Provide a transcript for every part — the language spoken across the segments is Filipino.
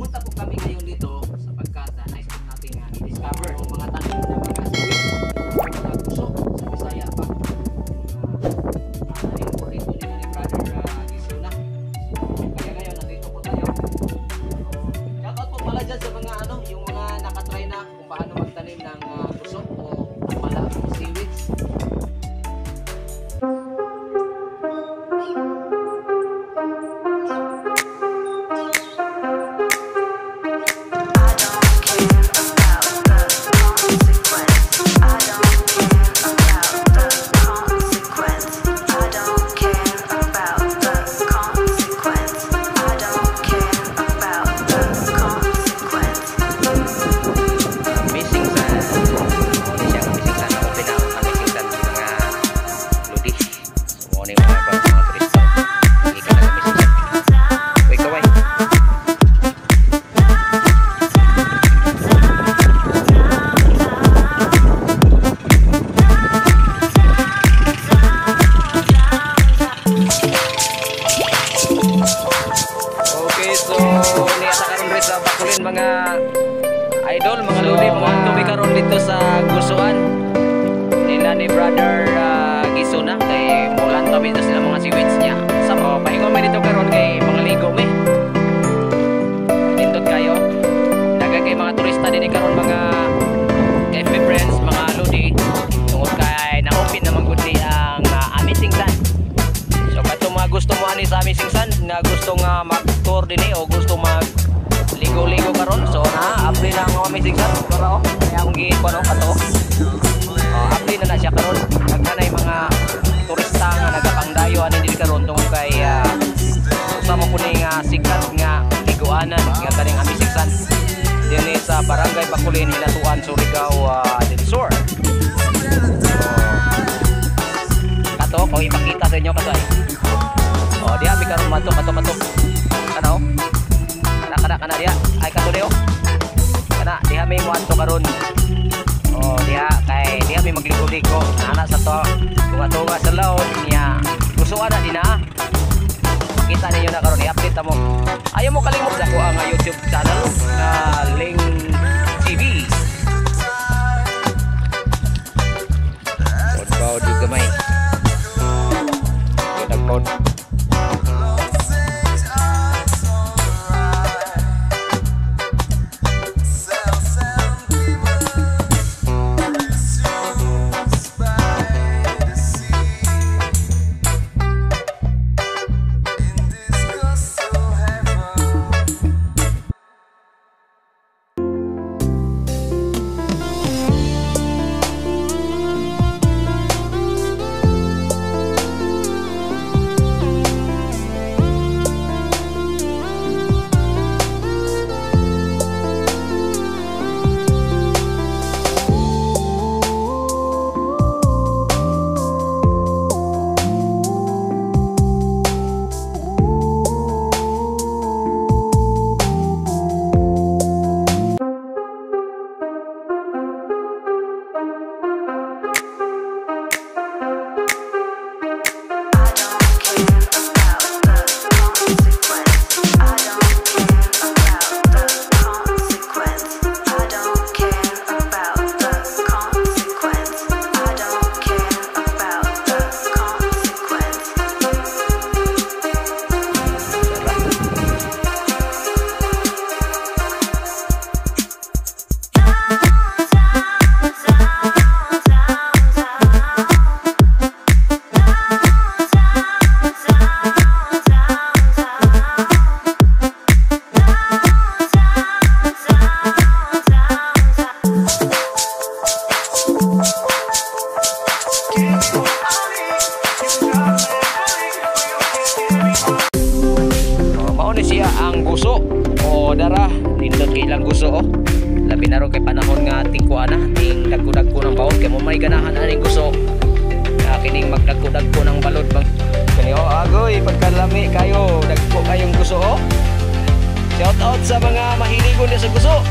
pumunta po kami ngayon dito sapagkat nais po natin i-discover ang mga tanim ng mga sibuyas, mga puso sa Bisaya pa. Tanim po rito ni Brother Gisuna. Kaya ngayon nandito po tayo. Shoutout po pala dyan sa mga yung mga nakatry na kung paano magtanim ng puso o pala seaweeds. Mga idol, mga lodi, mga tubig karon dito sa gusuan nila ni Brother Gisuna kay mulan tabi dito sila mga seaweeds niya. Sa pahingon man dito karon kay mga ligo mi. Nindot kayo. Daga kay mga turista din karon mga FB friends, mga lodi. Tungod kay na-open naman gud ang Amazing Sun. So kato mga gusto mo ani sa Amazing Sun nga gusto nga mag-tour dinhi o gusto mag ligo-ligo karon, so na-apply na ang Amazing Sun para kaya akong giikuan kato. Apply na siya karon. Nagkanay mga turista nga nagapangdayo ani diri karon tungod kay usa mo kuning sikat nga liguanan nga kaning Amazing Sun dinhi sa Barangay Bacolin, Hilatuan, Surigao del Sur. Kato ko ipakita sa inyo kasay. Diha mi karon mato. Ano? Kana dia ay kaduleo kana diha may muadto karon diha kay diha may magligo-ligo ana sa to tunga-tunga sa laod niya gusto ana din makita ninyo na karon i-update mo. Ayaw mo kalimot sa ko ang YouTube channel Ling TV pod di gamay pod dara nindot kay ilang gusto labi na ro kay panahon nga tingkuan na ting dagko-dagko ng bawon kay mo may ganahan aning gusto kining magdagko-dagko ng balod bang kani agoy pagkalami kayo dagko kayong gusto shout out sa mga mahiligon sa gusto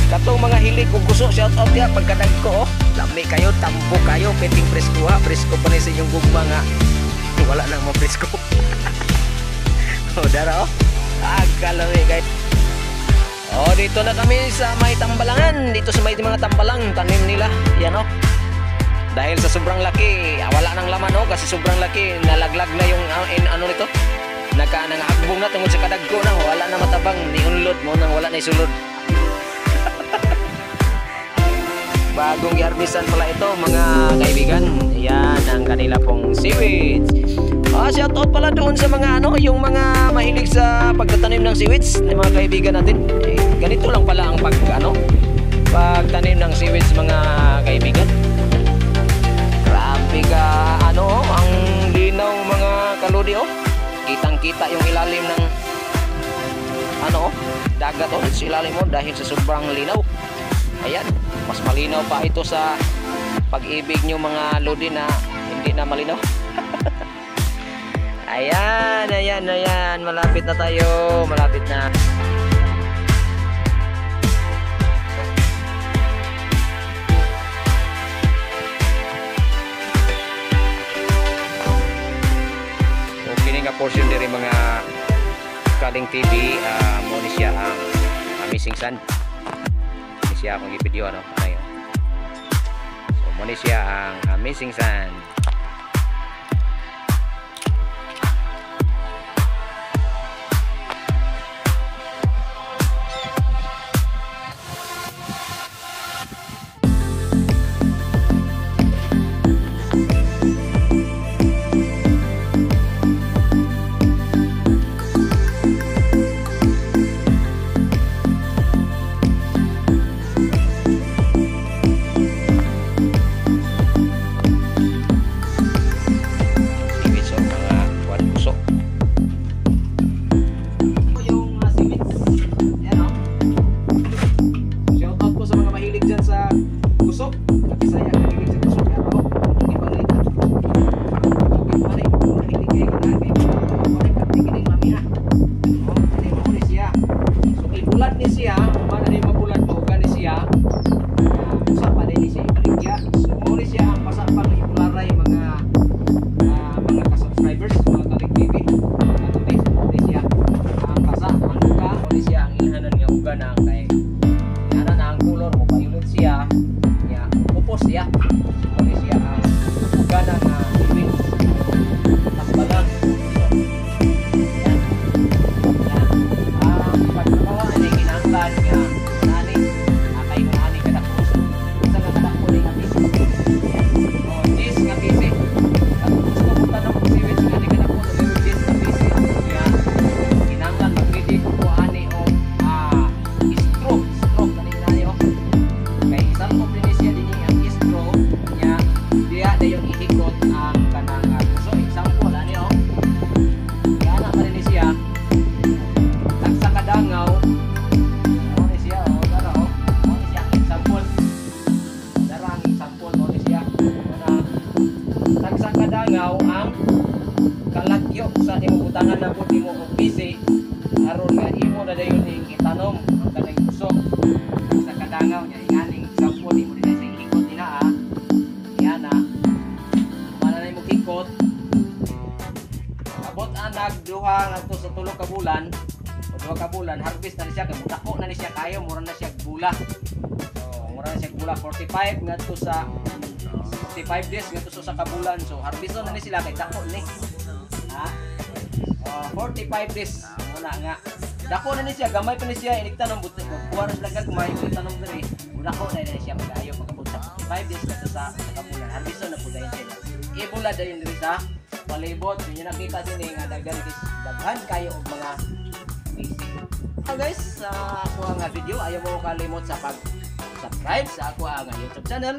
katong mga hilig kung gusto shout out ya pagkadagko lami kayo tampo kayo peting presko presko pa ni sa inyong gugma nga wala nang mo presko dara agalami guys. Oh, dito na kami sa may tambalangan. Dito sa may mga tambalang tanim nila. Yan oh. Dahil sa sobrang laki, wala nang laman oh kasi sobrang laki, nalaglag na yung ano nito. Nangahagbong na tungod sa kadagko na, wala na matabang, ni unlod mo nang wala na isulod. Bagong i-harvestan pala ito mga kaibigan. Yan ang kanila pong seaweeds. Shoutout pala doon sa mga yung mga mahilig sa pagtatanim ng seaweeds, ng mga kaibigan natin. Ganito lang pala ang pagtanim ng seaweeds mga kaibigan. Grabe ka ang linaw mga kaludi oh. Kitang-kita yung ilalim ng dagat oh, sa ilalim mo dahil sa sobrang linaw. Ayan, mas malinaw pa ito sa pag-ibig nyo mga lodi na hindi na malinaw. Ayan, malapit na tayo, malapit na. Portion dari mga Kaling TV mo ni siya ang Amazing Sun. Ni siya akong i-video yun. So mo ni siya ang Amazing Sun. Harvest na siya, dako na siya kayo, mura na siya gula. So, mura na siya gula 45 ngadto sa 65 days ngadto sa kabulan. So, harvest na ni sila kay dako ni. Ha? 45 days muna nga. Dako na ni siya, gamay pa ni siya iniktanom buti. Kuha na sila gamay iniktanom diri. Dako na siya magayo pagabot sa 45 days ngadto sa kabulan. Harvest na pud dayon siya. Ibula dayon diri sa palibot. Inyo nakita din nga daghan kayo og mga guys, sa ako nga video, ayaw mo kalimot sa pag-subscribe sa ako nga YouTube channel,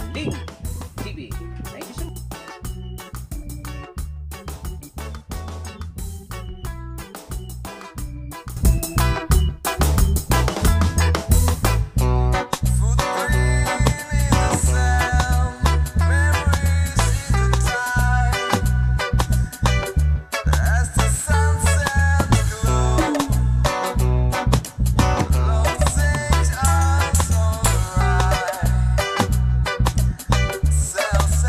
Ling TV. Thank you so much. Self